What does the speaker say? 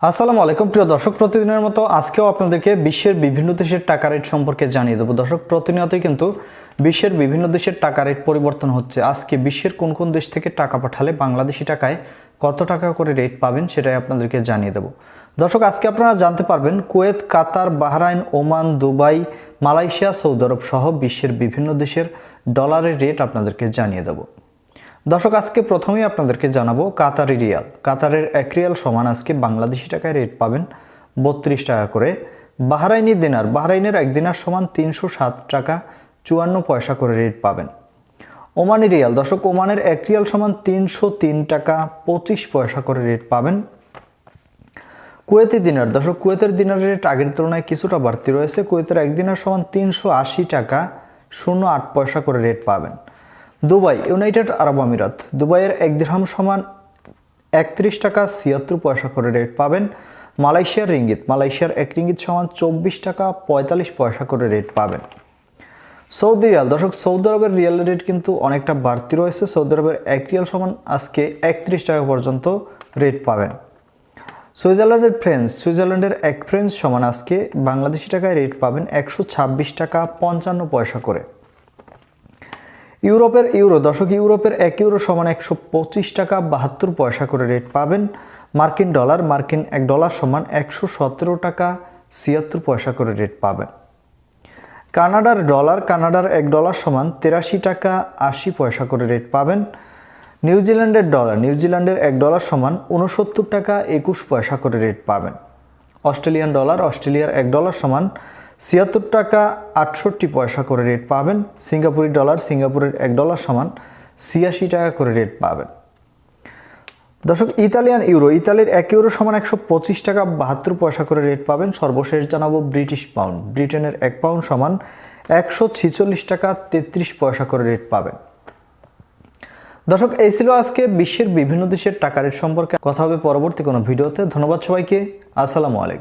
আসসালামু আলাইকুম প্রিয় দর্শক, প্রতিদিনের মতো আজকেও আপনাদেরকে বিশ্বের বিভিন্ন দেশের টাকা রেট সম্পর্কে জানিয়ে দেবো। দর্শক, প্রতিনিয়তই কিন্তু বিশ্বের বিভিন্ন দেশের টাকা রেট পরিবর্তন হচ্ছে। আজকে বিশ্বের কোন কোন দেশ থেকে টাকা পাঠালে বাংলাদেশি টাকায় কত টাকা করে রেট পাবেন সেটাই আপনাদেরকে জানিয়ে দেবো। দর্শক, আজকে আপনারা জানতে পারবেন Kuwait, Qatar, Bahrain, Oman, Dubai, Malaysia, Saudi Arab সহ বিশ্বের বিভিন্ন দেশের ডলারের রেট আপনাদেরকে জানিয়ে দেবো। দর্শক, আজকে প্রথমেই আপনাদেরকে জানাবো কাতারি রিয়াল। কাতারের 1 রিয়াল সমান আজকে বাংলাদেশি টাকায় রেট পাবেন 32 টাকা করে। বাহরাইনি দিনার, বাহরাইনের 1 দিনার সমান 307 টাকা 54 পয়সা করে রেট পাবেন। ওমানি রিয়াল, দর্শক ওমানের 1 রিয়াল সমান 303 টাকা 25 পয়সা করে রেট পাবেন। কুয়েতি দিনার, দর্শক কুয়েতের দিনারের রেট আগের তুলনায় কিছুটা বাড়তি রয়েছে। কুয়েতের 1 দিনার সমান 380 টাকা 08 পয়সা করে রেট পাবেন। দুবাই, ইউনাইটেড আরব আমিরাত, দুবাইয়ের 1 দিরহাম সমান 31 টাকা 76 পয়সা করে রেট পাবেন। মালয়েশিয়ার রিঙ্গিত, মালয়েশিয়ার 1 রিঙ্গিত সমান 24 টাকা 45 পয়সা করে রেট পাবেন। সৌদি রিয়াল, দর্শক সৌদি আরবের রিয়ালের রেট কিন্তু অনেকটা বাড়তি রয়েছে। সৌদি আরবের 1 রিয়াল সমান আজকে 31 টাকা পর্যন্ত রেট পাবেন। সুইজারল্যান্ডের ফ্রেঞ্চ, সুইজারল্যান্ডের 1 ফ্রেঞ্চ সমান আজকে বাংলাদেশি টাকায় রেট পাবেন 126 টাকা 55 পয়সা করে। ইউরোপের ইউরো, দর্শক ইউরোপের 1 ইউরো সমান 125 টাকা 72 পয়সা করে রেট পাবেন। মার্কিন ডলার, মার্কিন 1 ডলার সমান 117 টাকা 76 পয়সা করে রেট পাবেন। কানাডার ডলার, কানাডার 1 ডলার সমান 83 টাকা 80 পয়সা করে রেট পাবেন। নিউজিল্যান্ডের ডলার, নিউজিল্যান্ডের 1 ডলার সমান 69 টাকা 21 পয়সা করে রেট পাবেন। অস্ট্রেলিয়ান ডলার, অস্ট্রেলিয়ার 1 ডলার সমান 76 টাকা 68 পয়সা করে রেট পাবেন। সিঙ্গাপুরি ডলার, সিঙ্গাপুরের 1 ডলার সমান 86 টাকা করে রেট পাবেন। দর্শক ইতালিয়ান ইউরো, ইতালির 1 ইউরো সমান 125 টাকা 72 পয়সা করে রেট পাবেন। সর্বশেষ জানাবো ব্রিটিশ পাউন্ড, ব্রিটেনের 1 পাউন্ড সমান 146 টাকা 33 পয়সা করে রেট পাবেন। দর্শক, এই ছিল আজকে বিশ্বের বিভিন্ন দেশের টাকা রেট সম্পর্কে। কথা হবে পরবর্তী কোনো ভিডিওতে। ধন্যবাদ সবাইকে। আসসালামু আলাইকুম।